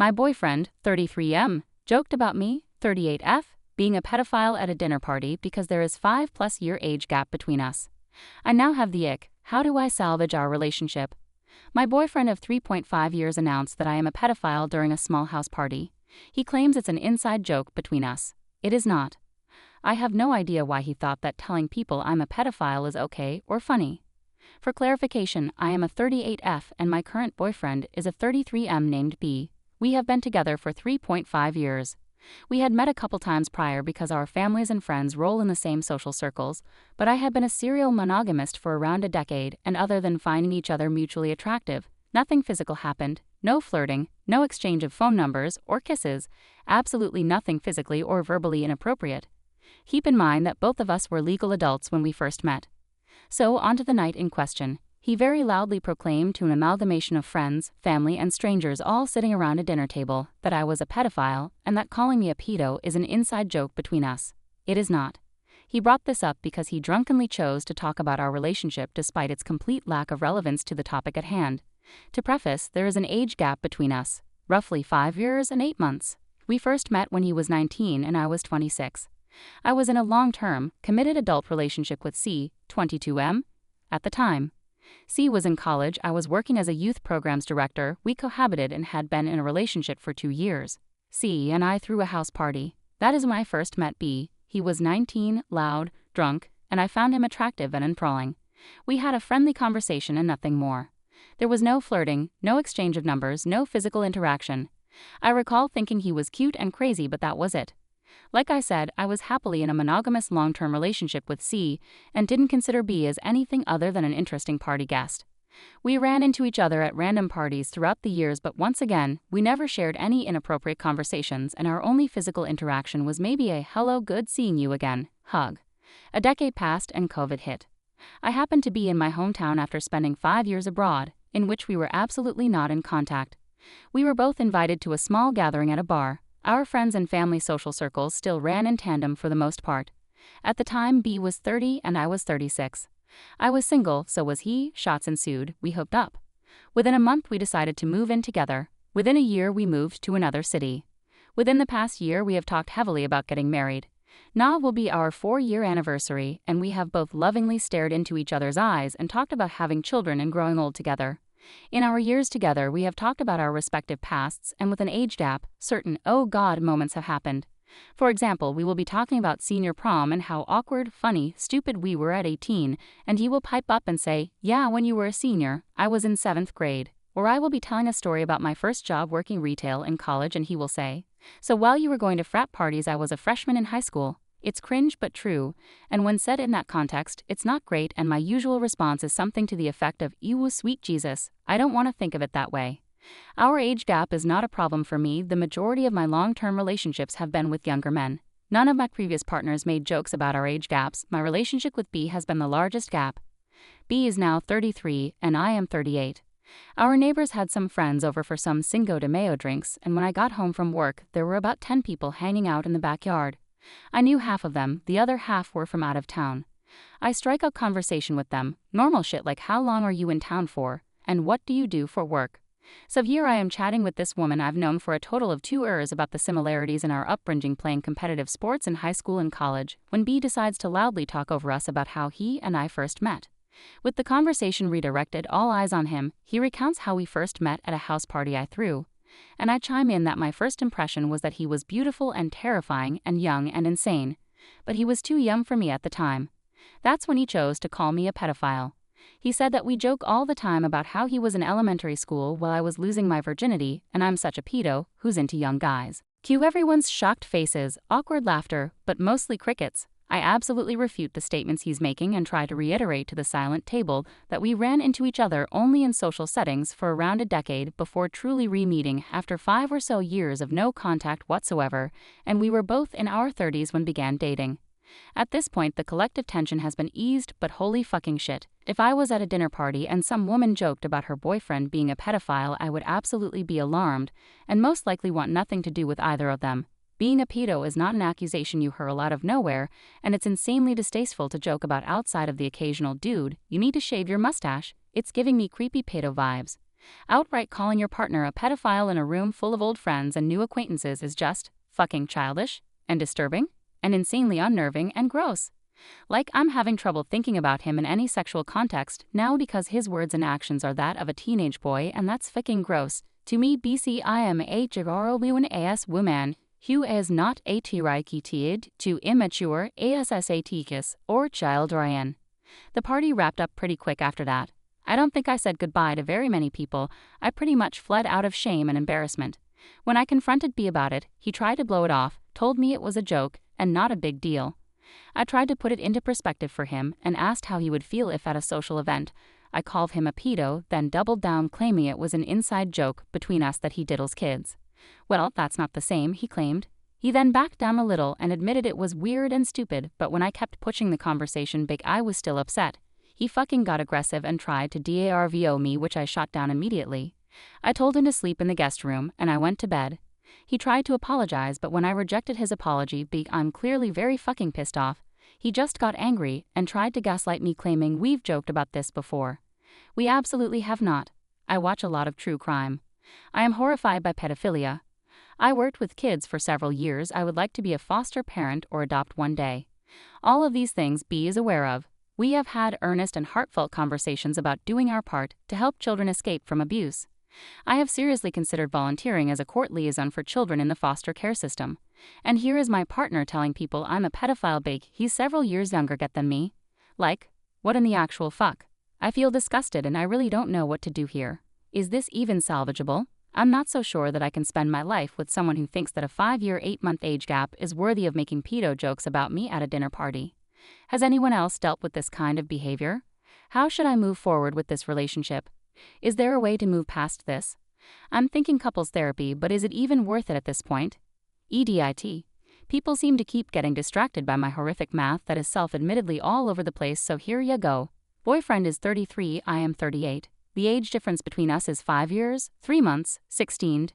My boyfriend, 33M, joked about me, 38F, being a pedophile at a dinner party because there is 5+ year age gap between us. I now have the ick. How do I salvage our relationship? My boyfriend of 3.5 years announced that I am a pedophile during a small house party. He claims it's an inside joke between us. It is not. I have no idea why he thought that telling people I'm a pedophile is okay or funny. For clarification, I am a 38F and my current boyfriend is a 33M named B. We have been together for 3.5 years. We had met a couple times prior because our families and friends roll in the same social circles, but I had been a serial monogamist for around a decade, and other than finding each other mutually attractive, nothing physical happened, no flirting, no exchange of phone numbers or kisses, absolutely nothing physically or verbally inappropriate. Keep in mind that both of us were legal adults when we first met. So, on to the night in question. He very loudly proclaimed to an amalgamation of friends, family, and strangers all sitting around a dinner table that I was a pedophile and that calling me a pedo is an inside joke between us. It is not. He brought this up because he drunkenly chose to talk about our relationship despite its complete lack of relevance to the topic at hand. To preface, there is an age gap between us, roughly 5 years and 8 months. We first met when he was 19 and I was 26. I was in a long-term, committed adult relationship with C, 22M, at the time. C was in college, I was working as a youth programs director, we cohabited and had been in a relationship for 2 years. C and I threw a house party. That is when I first met B. He was 19, loud, drunk, and I found him attractive and enthralling. We had a friendly conversation and nothing more. There was no flirting, no exchange of numbers, no physical interaction. I recall thinking he was cute and crazy, but that was it. Like I said, I was happily in a monogamous long-term relationship with C and didn't consider B as anything other than an interesting party guest. We ran into each other at random parties throughout the years, but once again, we never shared any inappropriate conversations and our only physical interaction was maybe a "hello, good seeing you again" hug. A decade passed and COVID hit. I happened to be in my hometown after spending 5 years abroad, in which we were absolutely not in contact. We were both invited to a small gathering at a bar. Our friends and family social circles still ran in tandem for the most part. At the time, B was 30 and I was 36. I was single, so was he. Shots ensued, we hooked up. Within a month we decided to move in together. Within a year we moved to another city. Within the past year we have talked heavily about getting married. Now will be our 4-year anniversary and we have both lovingly stared into each other's eyes and talked about having children and growing old together. In our years together, we have talked about our respective pasts, and with an age gap, certain "oh God" moments have happened. For example, we will be talking about senior prom and how awkward, funny, stupid we were at 18, and he will pipe up and say, "Yeah, when you were a senior, I was in 7th grade." Or I will be telling a story about my first job working retail in college and he will say, "So while you were going to frat parties, I was a freshman in high school." It's cringe but true, and when said in that context, it's not great, and my usual response is something to the effect of, "Ew, sweet Jesus, I don't want to think of it that way." Our age gap is not a problem for me. The majority of my long-term relationships have been with younger men. None of my previous partners made jokes about our age gaps. My relationship with B has been the largest gap. B is now 33 and I am 38. Our neighbors had some friends over for some Cinco de Mayo drinks, and when I got home from work, there were about 10 people hanging out in the backyard. I knew half of them, the other half were from out of town. I strike up conversation with them, normal shit like "how long are you in town for?" and "what do you do for work?" So here I am chatting with this woman I've known for a total of 2 years about the similarities in our upbringing playing competitive sports in high school and college, when B decides to loudly talk over us about how he and I first met. With the conversation redirected, all eyes on him, he recounts how we first met at a house party I threw. And I chime in that my first impression was that he was beautiful and terrifying and young and insane. But he was too young for me at the time. That's when he chose to call me a pedophile. He said that we joke all the time about how he was in elementary school while I was losing my virginity, and I'm such a pedo who's into young guys. Cue everyone's shocked faces, awkward laughter, but mostly crickets. I absolutely refute the statements he's making and try to reiterate to the silent table that we ran into each other only in social settings for around a decade before truly re-meeting after 5 or so years of no contact whatsoever, and we were both in our 30s when began dating. At this point, the collective tension has been eased, but holy fucking shit. If I was at a dinner party and some woman joked about her boyfriend being a pedophile, I would absolutely be alarmed and most likely want nothing to do with either of them. Being a pedo is not an accusation you hurl out of nowhere, and it's insanely distasteful to joke about outside of the occasional "dude, you need to shave your mustache." It's giving me creepy pedo vibes. Outright calling your partner a pedophile in a room full of old friends and new acquaintances is just fucking childish and disturbing and insanely unnerving and gross. Like, I'm having trouble thinking about him in any sexual context now because his words and actions are that of a teenage boy, and that's fucking gross. To me, BC I am a jagarobuan as woman who is not atirikitid to immature assatikis or children. The party wrapped up pretty quick after that. I don't think I said goodbye to very many people. I pretty much fled out of shame and embarrassment. When I confronted B about it, he tried to blow it off, told me it was a joke and not a big deal. I tried to put it into perspective for him and asked how he would feel if at a social event I called him a pedo, then doubled down claiming it was an inside joke between us that he diddles kids. Well, that's not the same, he claimed. He then backed down a little and admitted it was weird and stupid, but when I kept pushing the conversation big, I was still upset. He fucking got aggressive and tried to DARVO me, which I shot down immediately. I told him to sleep in the guest room, and I went to bed. He tried to apologize, but when I rejected his apology, I'm clearly very fucking pissed off, he just got angry and tried to gaslight me, claiming we've joked about this before. We absolutely have not. I watch a lot of true crime. I am horrified by pedophilia. I worked with kids for several years. I would like to be a foster parent or adopt one day. All of these things B is aware of. We have had earnest and heartfelt conversations about doing our part to help children escape from abuse. I have seriously considered volunteering as a court liaison for children in the foster care system. And here is my partner telling people I'm a pedophile bake. He's several years younger than me. Like, what in the actual fuck? I feel disgusted and I really don't know what to do here. Is this even salvageable? I'm not so sure that I can spend my life with someone who thinks that a 5-year, 8-month age gap is worthy of making pedo jokes about me at a dinner party. Has anyone else dealt with this kind of behavior? How should I move forward with this relationship? Is there a way to move past this? I'm thinking couples therapy, but is it even worth it at this point? EDIT. People seem to keep getting distracted by my horrific math that is self-admittedly all over the place, so here ya go. Boyfriend is 33, I am 38. The age difference between us is 5 years, 3 months, 16,